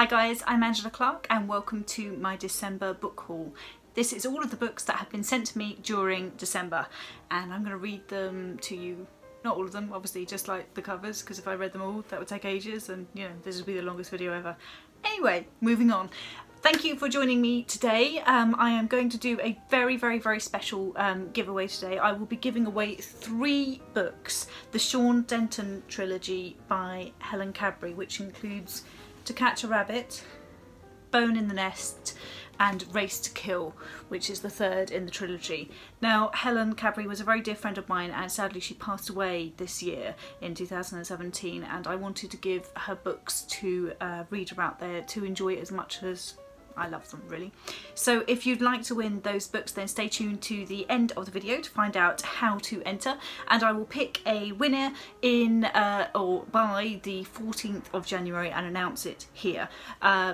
Hi guys, I'm Angela Clarke and welcome to my December book haul. This is all of the books that have been sent to me during December and I'm going to read them to you. Not all of them, obviously, just like the covers, because if I read them all that would take ages and you know this would be the longest video ever. Anyway, moving on. Thank you for joining me today. I am going to do a very special giveaway today. I will be giving away 3 books. The Sean Denton trilogy by Helen Cadbury, which includes To Catch a Rabbit, Bone in the Nest and Race to Kill, which is the 3rd in the trilogy. Now, Helen Cadbury was a very dear friend of mine and sadly she passed away this year in 2017, and I wanted to give her books to read about there to enjoy it as much as I love them, really. So if you'd like to win those books, then stay tuned to the end of the video to find out how to enter, and I will pick a winner in or by the 14th of January and announce it here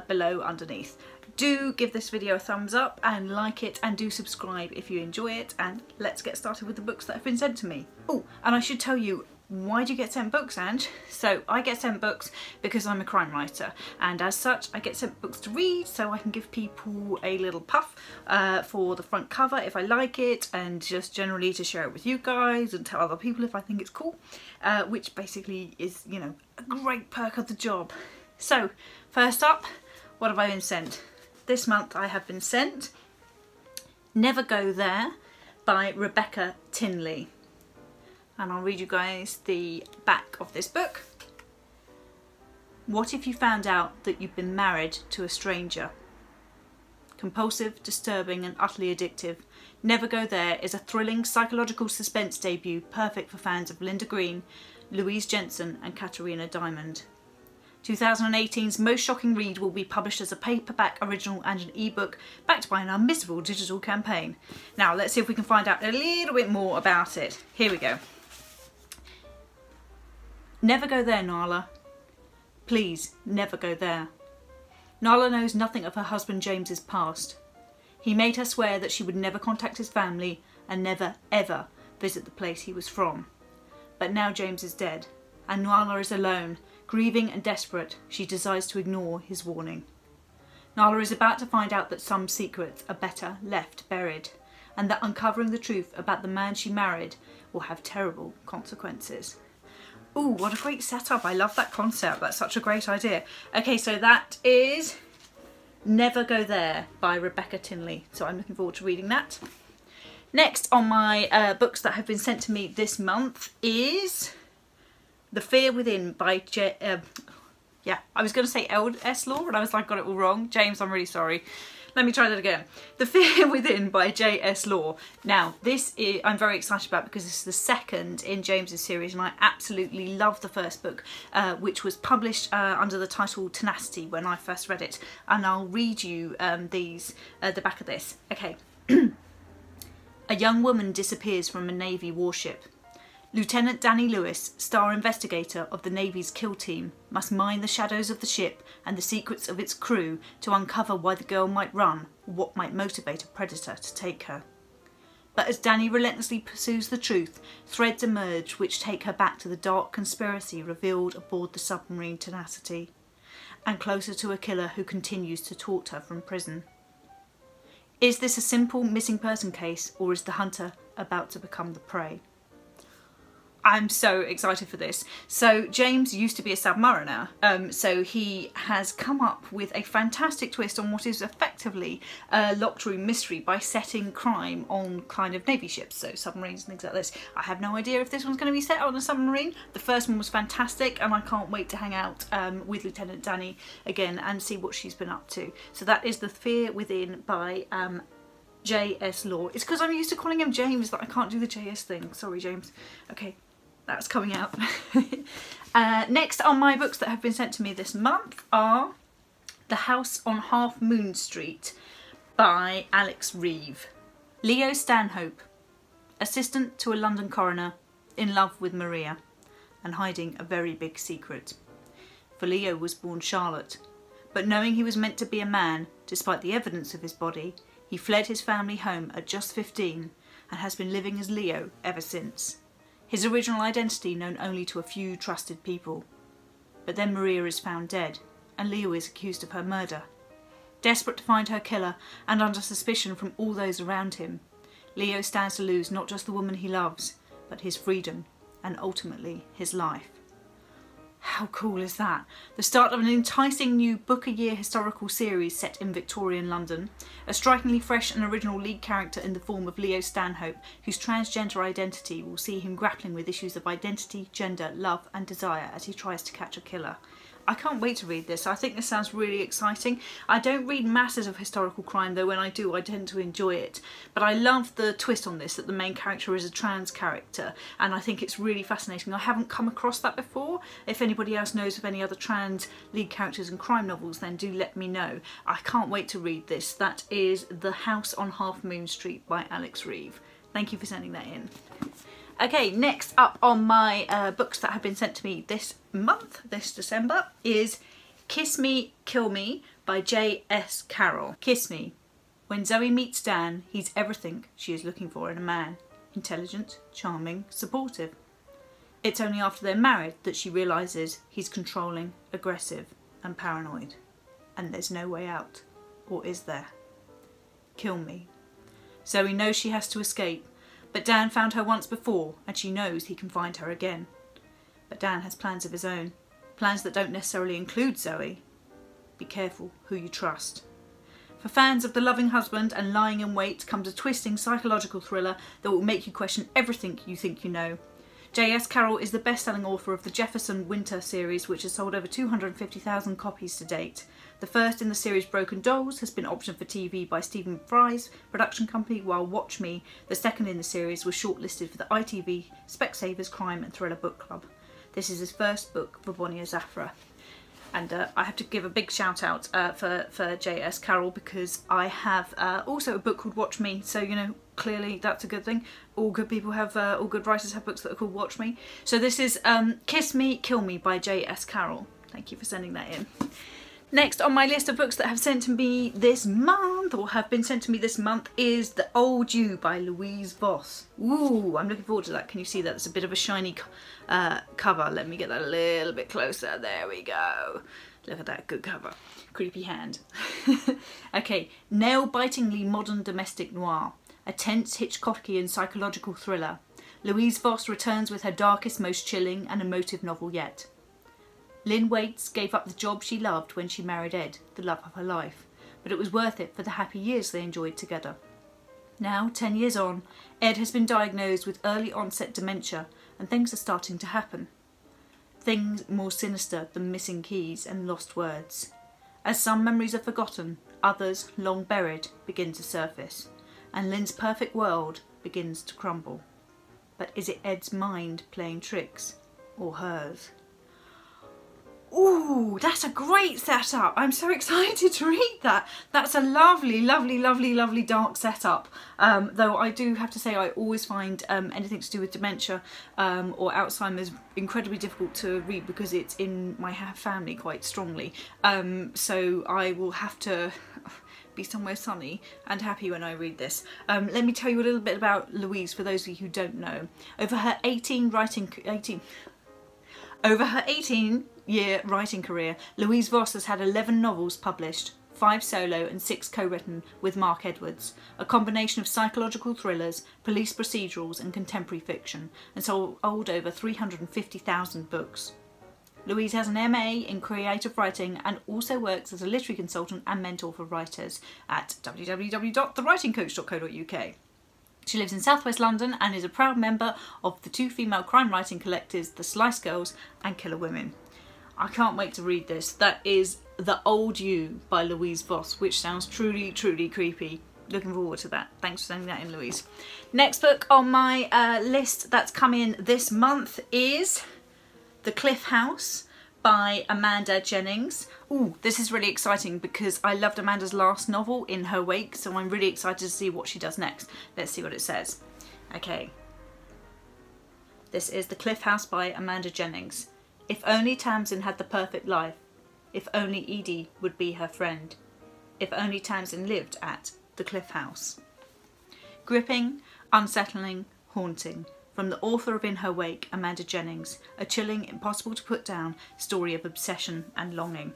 below underneath. Do give this video a thumbs up and like it, and do subscribe if you enjoy it, and let's get started with the books that have been sent to me. Oh, and I should tell you, why do you get sent books, Ange? So I get sent books because I'm a crime writer, and as such I get sent books to read so I can give people a little puff for the front cover if I like it, and just generally to share it with you guys and tell other people if I think it's cool, which basically is, you know, a great perk of the job. So first up, what have I been sent? This month I have been sent Never Go There by Rebecca Tinley. And I'll read you guys the back of this book. What if you found out that you've been married to a stranger? Compulsive, disturbing and utterly addictive, Never Go There is a thrilling psychological suspense debut perfect for fans of Linda Green, Louise Jensen and Katarina Diamond. 2018's most shocking read will be published as a paperback original and an ebook backed by an unmissable digital campaign. Now let's see if we can find out a little bit more about it. Here we go. Never go there, Nala. Please, never go there. Nala knows nothing of her husband James's past. He made her swear that she would never contact his family and never, ever visit the place he was from. But now James is dead, and Nala is alone. Grieving and desperate, she decides to ignore his warning. Nala is about to find out that some secrets are better left buried, and that uncovering the truth about the man she married will have terrible consequences. Ooh, what a great setup. I love that concept. That's such a great idea. Okay, so that is Never Go There by Rebecca Tinley. So I'm looking forward to reading that. Next on my books that have been sent to me this month is The Fear Within by I was going to say L.S. Law and I was like, got it all wrong. James, I'm really sorry. Let me try that again. The Fear Within by J.S. Law. Now, this is, I'm very excited about because this is the 2nd in James's series, and I absolutely love the first book, which was published under the title Tenacity when I first read it. And I'll read you the back of this. Okay. A young woman disappears from a Navy warship. Lieutenant Danny Lewis, star investigator of the Navy's kill team, must mine the shadows of the ship and the secrets of its crew to uncover why the girl might run or what might motivate a predator to take her. But as Danny relentlessly pursues the truth, threads emerge which take her back to the dark conspiracy revealed aboard the submarine Tenacity, and closer to a killer who continues to taunt her from prison. Is this a simple missing person case, or is the hunter about to become the prey? I'm so excited for this. So James used to be a submariner, so he has come up with a fantastic twist on what is effectively a locked room mystery by setting crime on kind of Navy ships, so submarines and things like this. I have no idea if this one's going to be set on a submarine. The first one was fantastic and I can't wait to hang out with Lieutenant Danny again and see what she's been up to. So that is The Fear Within by J.S. Law. It's because I'm used to calling him James that I can't do the J.S. thing. Sorry, James. Okay. That's coming out. Next on my books that have been sent to me this month are The House on Half Moon Street by Alex Reeve. Leo Stanhope, assistant to a London coroner, in love with Maria and hiding a very big secret. For Leo was born Charlotte, but knowing he was meant to be a man, despite the evidence of his body, he fled his family home at just 15 and has been living as Leo ever since. His original identity known only to a few trusted people. But then Maria is found dead, and Leo is accused of her murder. Desperate to find her killer and under suspicion from all those around him, Leo stands to lose not just the woman he loves, but his freedom and ultimately his life. How cool is that? The start of an enticing new book-a-year historical series set in Victorian London. A strikingly fresh and original lead character in the form of Leo Stanhope, whose transgender identity will see him grappling with issues of identity, gender, love and desire as he tries to catch a killer. I can't wait to read this. I think this sounds really exciting. I don't read masses of historical crime, though when I do I tend to enjoy it. But I love the twist on this, that the main character is a trans character, and I think it's really fascinating. I haven't come across that before. If anybody else knows of any other trans lead characters in crime novels, then do let me know. I can't wait to read this. That is The House on Half Moon Street by Alex Reeve. Thank you for sending that in. Okay, next up on my books that have been sent to me this month, this December, is Kiss Me, Kill Me by J.S. Carroll. Kiss me. When Zoe meets Dan, he's everything she is looking for in a man. Intelligent, charming, supportive. It's only after they're married that she realises he's controlling, aggressive and paranoid. And there's no way out. Or is there? Kill me. Zoe knows she has to escape. But Dan found her once before, and she knows he can find her again. But Dan has plans of his own. Plans that don't necessarily include Zoe. Be careful who you trust. For fans of The Loving Husband and Lying in Wait comes a twisting psychological thriller that will make you question everything you think you know. J.S. Carroll is the best-selling author of the Jefferson Winter series, which has sold over 250,000 copies to date. The first in the series, Broken Dolls, has been optioned for TV by Stephen Fry's production company, while Watch Me, the second in the series, was shortlisted for the ITV Specsavers Crime and Thriller Book Club. This is his first book for Bonnier Zafra. And I have to give a big shout out for J.S. Carroll, because I have also a book called Watch Me, so you know, clearly that's a good thing. All good people have, all good writers have books that are called Watch Me. So this is Kiss Me, Kill Me by J.S. Carroll. Thank you for sending that in. Next on my list of books that have sent to me this month, or have been sent to me this month, is The Old You by Louise Voss. Ooh, I'm looking forward to that. Can you see that? It's a bit of a shiny cover. Let me get that a little bit closer. There we go. Look at that, good cover. Creepy hand. Okay, nail-bitingly modern domestic noir. A tense Hitchcockian psychological thriller. Louise Voss returns with her darkest, most chilling and emotive novel yet. Lynn Waits gave up the job she loved when she married Ed, the love of her life, but it was worth it for the happy years they enjoyed together. Now, 10 years on, Ed has been diagnosed with early onset dementia and things are starting to happen. Things more sinister than missing keys and lost words. As some memories are forgotten, others, long buried, begin to surface, and Lynn's perfect world begins to crumble. But is it Ed's mind playing tricks, or hers? Ooh, that's a great setup. I'm so excited to read that. That's a lovely, lovely, lovely, lovely dark setup. Though I do have to say I always find anything to do with dementia or Alzheimer's incredibly difficult to read because it's in my family quite strongly. So I will have to be somewhere sunny and happy when I read this. Let me tell you a little bit about Louise for those of you who don't know. Over her 18-year writing career, Louise Voss has had 11 novels published, 5 solo and 6 co-written with Mark Edwards, a combination of psychological thrillers, police procedurals and contemporary fiction, and sold over 350,000 books. Louise has an MA in creative writing and also works as a literary consultant and mentor for writers at www.thewritingcoach.co.uk. She lives in southwest London and is a proud member of the 2 female crime writing collectives, The Slice Girls and Killer Women. I can't wait to read this. That is The Old You by Louise Voss, which sounds truly, truly creepy. Looking forward to that. Thanks for sending that in, Louise. Next book on my list that's come in this month is The Cliff House by Amanda Jennings. Ooh, this is really exciting because I loved Amanda's last novel, In Her Wake, so I'm really excited to see what she does next. Let's see what it says. Okay. This is The Cliff House by Amanda Jennings. If only Tamsin had the perfect life. If only Edie would be her friend. If only Tamsin lived at the Cliff House. Gripping, unsettling, haunting. From the author of In Her Wake, Amanda Jennings, a chilling, impossible to put down story of obsession and longing.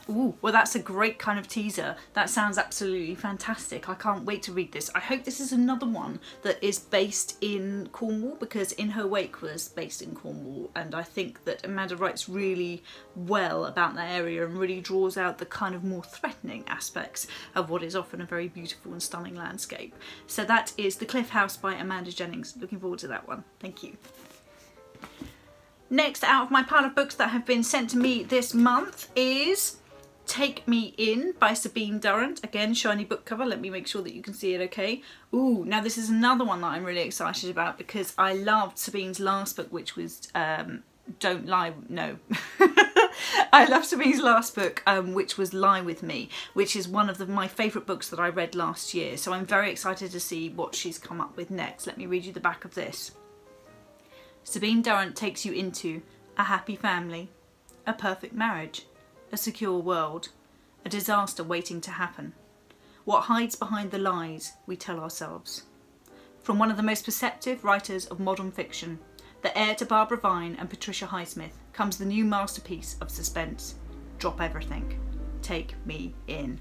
Well, that's a great kind of teaser. That sounds absolutely fantastic. I can't wait to read this. I hope this is another one that is based in Cornwall, because In Her Wake was based in Cornwall, and I think that Amanda writes really well about that area and really draws out the kind of more threatening aspects of what is often a very beautiful and stunning landscape. So that is The Cliff House by Amanda Jennings. Looking forward to that one. Thank you. Next out of my pile of books that have been sent to me this month is Take Me In by Sabine Durrant. Again, shiny book cover. Let me make sure that you can see it okay. Ooh, now this is another one that I'm really excited about because I loved Sabine's last book, which was Don't Lie, no. I love Sabine's last book, which was Lie With Me, which is one of my favourite books that I read last year. So I'm very excited to see what she's come up with next. Let me read you the back of this. Sabine Durrant takes you into a happy family, a perfect marriage, a secure world, a disaster waiting to happen. What hides behind the lies we tell ourselves. From one of the most perceptive writers of modern fiction, the heir to Barbara Vine and Patricia Highsmith, comes the new masterpiece of suspense. Drop everything. Take me in.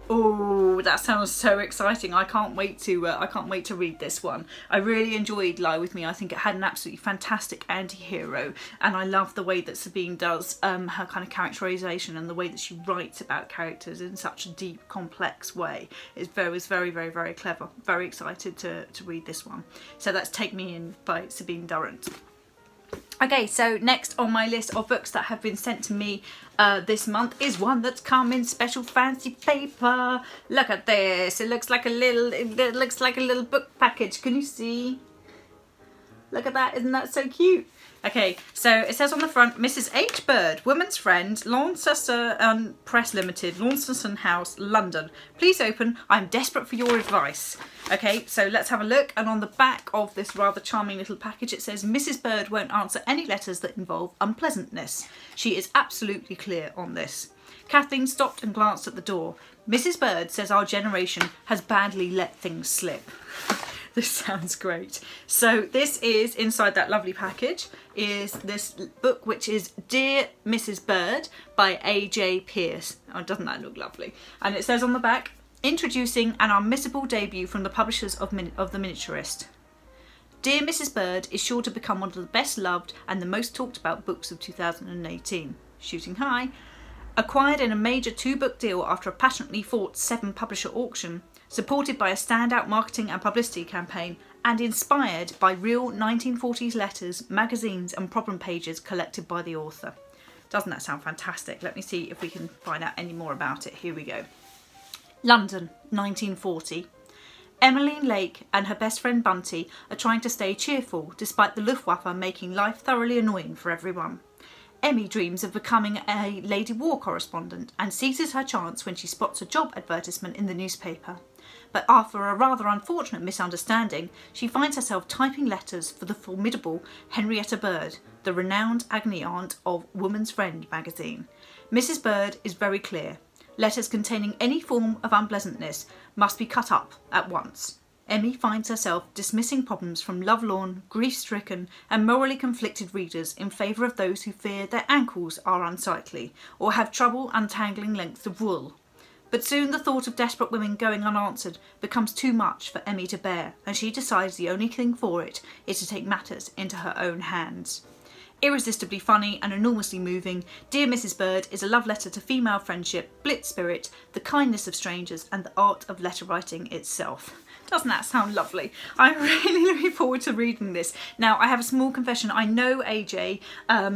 Oh, that sounds so exciting. I can't wait to read this one. I really enjoyed Lie With Me. I think it had an absolutely fantastic anti-hero, and I love the way that Sabine does her kind of characterization and the way that she writes about characters in such a deep, complex way. It was very, very, very clever. Very excited to read this one. So that's Take Me In by Sabine Durrant. Okay, so next on my list of books that have been sent to me this month is one that's come in special fancy paper. Look at this. It looks like a little book package. Can you see? Look at that. Isn't that so cute? Okay, so it says on the front, Mrs. H. Bird, Woman's Friend, Launceston Press Limited, Launceston House, London. Please open. I'm desperate for your advice. Okay, so let's have a look. And on the back of this rather charming little package, it says, Mrs. Bird won't answer any letters that involve unpleasantness. She is absolutely clear on this. Kathleen stopped and glanced at the door. Mrs. Bird says our generation has badly let things slip. This sounds great. So this is, inside that lovely package, is this book, which is Dear Mrs. Bird by A.J. Pierce. Oh, doesn't that look lovely? And it says on the back, introducing an unmissable debut from the publishers of The Miniaturist. Dear Mrs. Bird is sure to become one of the best loved and the most talked about books of 2018. Shooting high. Acquired in a major 2-book deal after a passionately fought 7-publisher auction, supported by a standout marketing and publicity campaign, and inspired by real 1940s letters, magazines and problem pages collected by the author. Doesn't that sound fantastic? Let me see if we can find out any more about it. Here we go. London, 1940. Emmeline Lake and her best friend Bunty are trying to stay cheerful despite the Luftwaffe making life thoroughly annoying for everyone. Emmy dreams of becoming a Lady War correspondent and seizes her chance when she spots a job advertisement in the newspaper. But after a rather unfortunate misunderstanding, she finds herself typing letters for the formidable Henrietta Bird, the renowned agony aunt of Woman's Friend magazine. Mrs. Bird is very clear. Letters containing any form of unpleasantness must be cut up at once. Emmy finds herself dismissing problems from lovelorn, grief-stricken and morally conflicted readers in favour of those who fear their ankles are unsightly or have trouble untangling lengths of wool. But soon the thought of desperate women going unanswered becomes too much for Emmy to bear, and she decides the only thing for it is to take matters into her own hands. Irresistibly funny and enormously moving, Dear Mrs. Bird is a love letter to female friendship, blitz spirit, the kindness of strangers and the art of letter writing itself. Doesn't that sound lovely? I'm really looking forward to reading this. Now, I have a small confession. I know AJ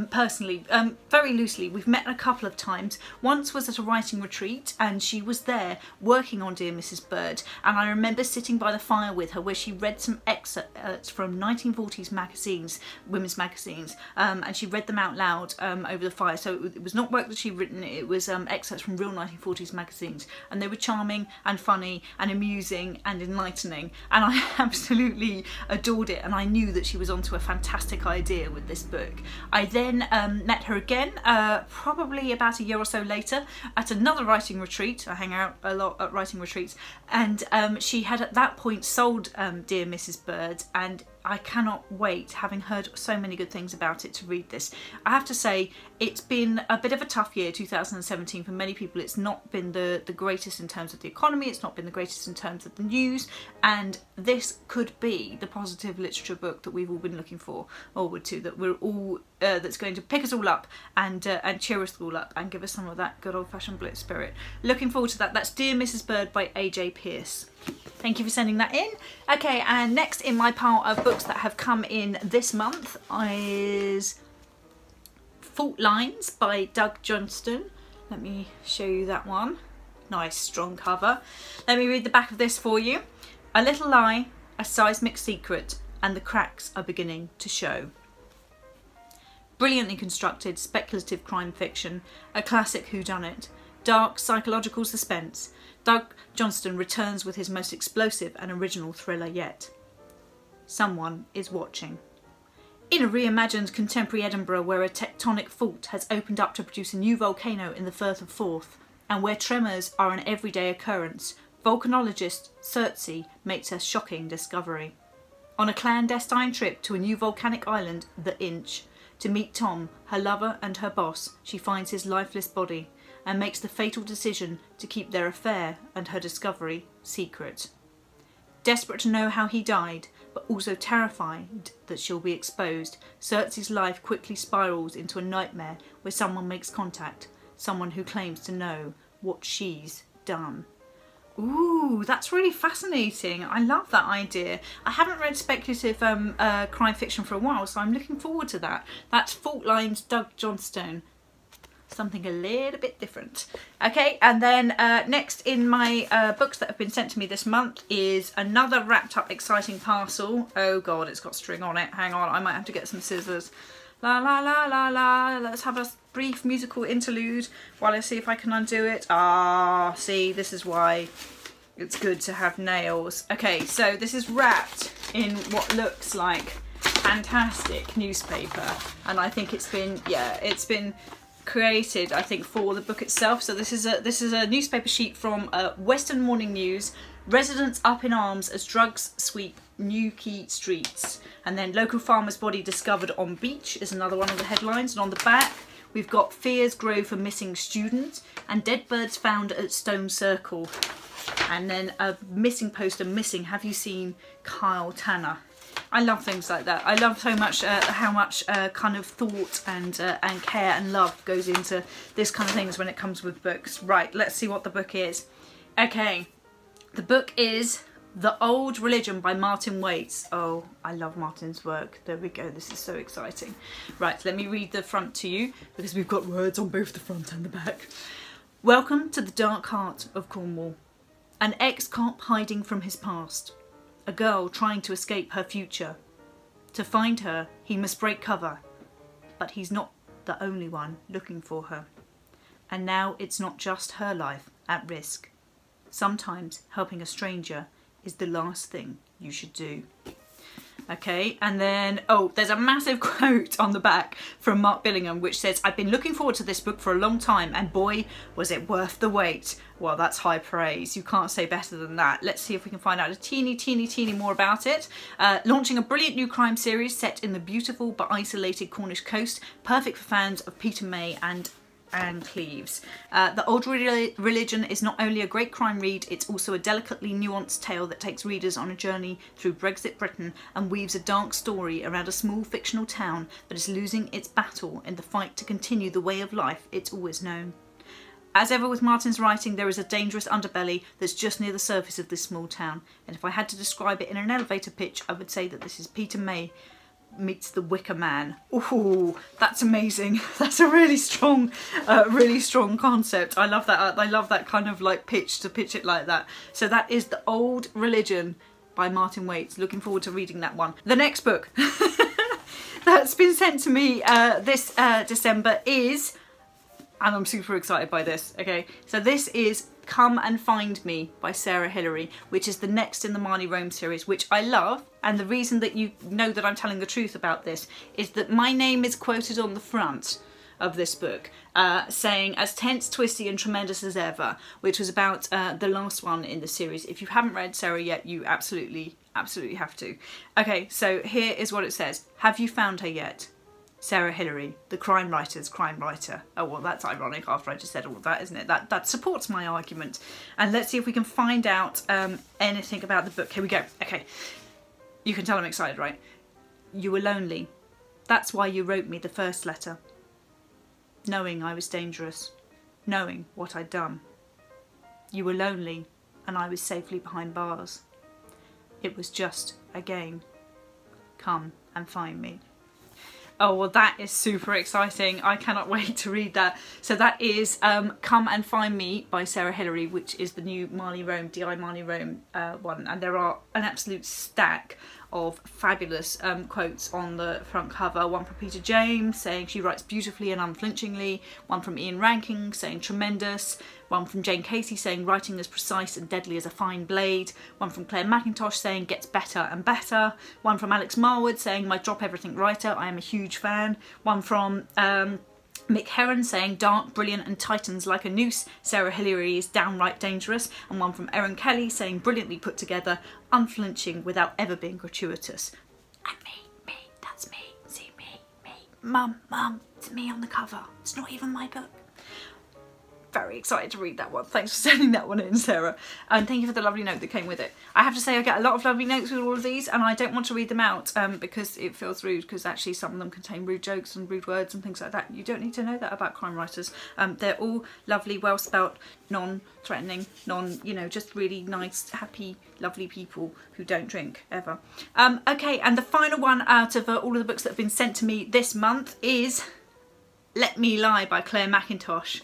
personally, very loosely. We've met a couple of times. Once was at a writing retreat and she was there working on Dear Mrs. Bird. And I remember sitting by the fire with her where she read some excerpts from 1940s magazines, women's magazines, and she read them out loud over the fire. So it was not work that she'd written, it was excerpts from real 1940s magazines. And they were charming and funny and amusing and enlightening. And I absolutely adored it, and I knew that she was onto a fantastic idea with this book. I then met her again, probably about a year or so later, at another writing retreat. I hang out a lot at writing retreats, and she had at that point sold Dear Mrs. Bird, and I cannot wait, having heard so many good things about it, to read this. I have to say, it's been a bit of a tough year, 2017, for many people. It's not been the greatest in terms of the economy, it's not been the greatest in terms of the news, and this could be the positive literature book that we've all been looking forward to, that we're all that's going to pick us all up and cheer us all up and give us some of that good old-fashioned Blitz spirit. Looking forward to that. That's Dear Mrs. Bird by A.J. Pierce. Thank you for sending that in. Okay, and next in my pile of books that have come in this month is Faultlines by Doug Johnston. Let me show you that one. Nice strong cover. Let me read the back of this for you. A little lie, a seismic secret, and the cracks are beginning to show. Brilliantly constructed speculative crime fiction, a classic whodunit, dark psychological suspense. Doug Johnston returns with his most explosive and original thriller yet. Someone is watching. In a reimagined contemporary Edinburgh where a tectonic fault has opened up to produce a new volcano in the Firth of Forth, and where tremors are an everyday occurrence, volcanologist Circe makes her shocking discovery. On a clandestine trip to a new volcanic island, the Inch, to meet Tom, her lover and her boss, she finds his lifeless body and makes the fatal decision to keep their affair and her discovery secret. Desperate to know how he died, but also terrified that she'll be exposed, Circe's life quickly spirals into a nightmare where someone makes contact, someone who claims to know what she's done. Ooh, that's really fascinating. I love that idea. I haven't read speculative crime fiction for a while, so I'm looking forward to that. That's Faultlines, Doug Johnston. Something a little bit different. Okay, and then next in my books that have been sent to me this month is another wrapped up exciting parcel. Oh god, it's got string on it. Hang on, I might have to get some scissors. La la la la la. Let's have a brief musical interlude while I see if I can undo it. Ah, see, this is why it's good to have nails. Okay, so this is wrapped in what looks like fantastic newspaper, and I think it's been, yeah, it's been created, I think, for the book itself. So this is a newspaper sheet from Western Morning News. Residents up in arms as drugs sweep Newquay streets. And then local farmer's body discovered on beach is another one of the headlines. And on the back we've got fears grow for missing student and dead birds found at Stone Circle. And then a missing poster, missing, have you seen Kyle Tanner? I love things like that. I love so much how much kind of thought and care and love goes into this kind of things when it comes with books. Right, let's see what the book is. Okay, the book is The Old Religion by Martin Waits. Oh, I love Martin's work. There we go. This is so exciting. Right, let me read the front to you because we've got words on both the front and the back. Welcome to the dark heart of Cornwall. An ex-cop hiding from his past. A girl trying to escape her future. To find her, he must break cover. But he's not the only one looking for her. And now it's not just her life at risk. Sometimes helping a stranger is the last thing you should do. Okay, and then, oh, there's a massive quote on the back from Mark Billingham which says, I've been looking forward to this book for a long time and boy, was it worth the wait. Well, that's high praise. You can't say better than that. Let's see if we can find out a teeny more about it. Launching a brilliant new crime series set in the beautiful but isolated Cornish coast, perfect for fans of Peter May and Anne Cleves. The Old Religion is not only a great crime read, it's also a delicately nuanced tale that takes readers on a journey through Brexit Britain and weaves a dark story around a small fictional town that is losing its battle in the fight to continue the way of life it's always known. As ever with Martin's writing, there is a dangerous underbelly that's just near the surface of this small town, and if I had to describe it in an elevator pitch, I would say that this is Peter May meets the Wicker Man. Ooh, that's amazing. That's a really strong concept. I love that. I love that kind of like pitch, to pitch it like that. So that is The Old Religion by Martin Waits. Looking forward to reading that one. The next book that's been sent to me this December is, and I'm super excited by this, okay, so this is Come and Find Me by Sarah Hilary, which is the next in the Marnie Rome series, which I love. And the reason that you know that I'm telling the truth about this is that my name is quoted on the front. of this book, saying as tense, twisty and tremendous as ever, which was about the last one in the series. If you haven't read Sarah yet, you absolutely have to. Okay, so here is what it says. Have you found her yet? Sarah Hilary, the crime writer's crime writer. Oh, well, that's ironic after I just said all of that, isn't it? That supports my argument. And let's see if we can find out anything about the book. Here we go. Okay, you can tell I'm excited, right? You were lonely. That's why you wrote me the first letter. Knowing I was dangerous. Knowing what I'd done. You were lonely and I was safely behind bars. It was just a game. Come and find me. Oh, well, that is super exciting. I cannot wait to read that. So that is Come and Find Me by Sarah Hilary, which is the new Marley Rome, D.I. Marley Rome one. And there are an absolute stack of fabulous quotes on the front cover. One from Peter James saying she writes beautifully and unflinchingly. One from Ian Rankin saying tremendous. One from Jane Casey saying writing as precise and deadly as a fine blade. One from Claire McIntosh saying gets better and better. One from Alex Marwood saying my drop everything writer, I am a huge fan. One from Mick Heron saying dark, brilliant and tightens like a noose, Sarah Hilary is downright dangerous. And one from Erin Kelly saying brilliantly put together, unflinching without ever being gratuitous. And me, that's me, see me. Mum, it's me on the cover. It's not even my book. Very excited to read that one. Thanks for sending that one in, Sarah. And thank you for the lovely note that came with it. I have to say I get a lot of lovely notes with all of these and I don't want to read them out because it feels rude, because actually some of them contain rude jokes and rude words and things like that. You don't need to know that about crime writers. They're all lovely, well spelt, non-threatening, just really nice, happy, lovely people who don't drink ever. Okay, and the final one out of all of the books that have been sent to me this month is Let Me Lie by Claire McIntosh.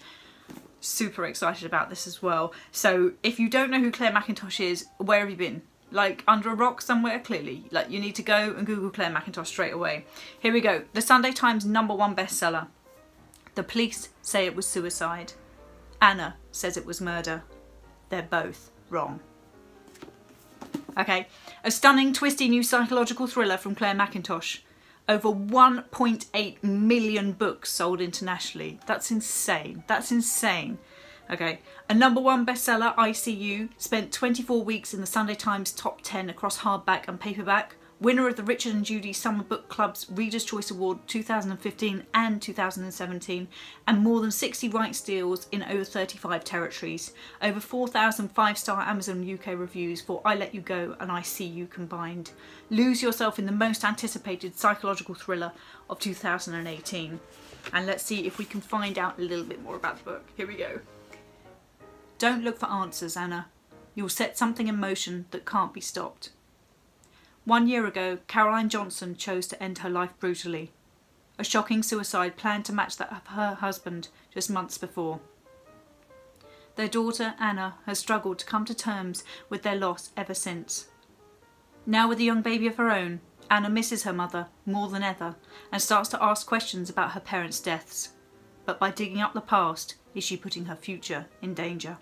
Super excited about this as well. So if you don't know who Claire McIntosh is, where have you been? Like under a rock somewhere, clearly. Like you need to go and Google Claire McIntosh straight away. Here we go. The Sunday Times #1 bestseller. The police say it was suicide. Anna says it was murder. They're both wrong. Okay, a stunning, twisty new psychological thriller from Claire McIntosh. Over 1.8 million books sold internationally. That's insane. That's insane. Okay, a #1 bestseller, ICU, spent 24 weeks in the Sunday Times top 10 across hardback and paperback. Winner of the Richard and Judy Summer Book Club's Reader's Choice Award 2015 and 2017, and more than 60 rights deals in over 35 territories. Over 4,000 5-star Amazon UK reviews for I Let You Go and I See You combined. Lose yourself in the most anticipated psychological thriller of 2018. And let's see if we can find out a little bit more about the book. Here we go. Don't look for answers, Anna. You'll set something in motion that can't be stopped. 1 year ago, Caroline Johnson chose to end her life brutally. A shocking suicide planned to match that of her husband just months before. Their daughter, Anna, has struggled to come to terms with their loss ever since. Now with a young baby of her own, Anna misses her mother more than ever and starts to ask questions about her parents' deaths. But by digging up the past, is she putting her future in danger?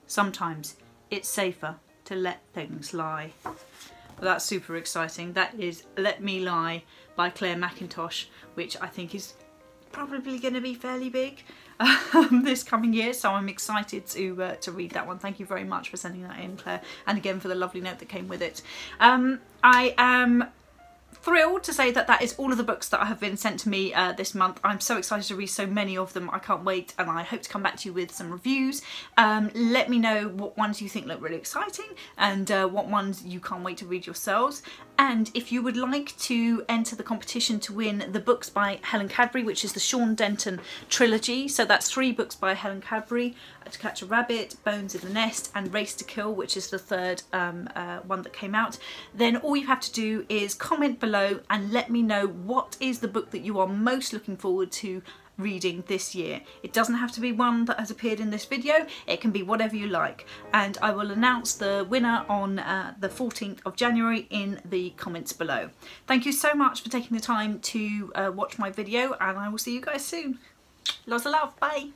Sometimes it's safer to let things lie. Well, that's super exciting. That is Let Me Lie by Claire McIntosh, which I think is probably going to be fairly big this coming year, so I'm excited to read that one. Thank you very much for sending that in, Claire, and again for the lovely note that came with it. I am thrilled to say that that is all of the books that have been sent to me this month. I'm so excited to read so many of them. I can't wait, and I hope to come back to you with some reviews. Let me know what ones you think look really exciting and what ones you can't wait to read yourselves. And if you would like to enter the competition to win the books by Helen Cadbury, which is the Sean Denton trilogy, so that's 3 books by Helen Cadbury: To Catch a Rabbit, Bones in the Nest and Race to Kill, which is the third one that came out, then all you have to do is comment below and let me know what is the book that you are most looking forward to reading this year. It doesn't have to be one that has appeared in this video, it can be whatever you like, and I will announce the winner on the 14th of January in the comments below. Thank you so much for taking the time to watch my video, and I will see you guys soon. Lots of love, bye!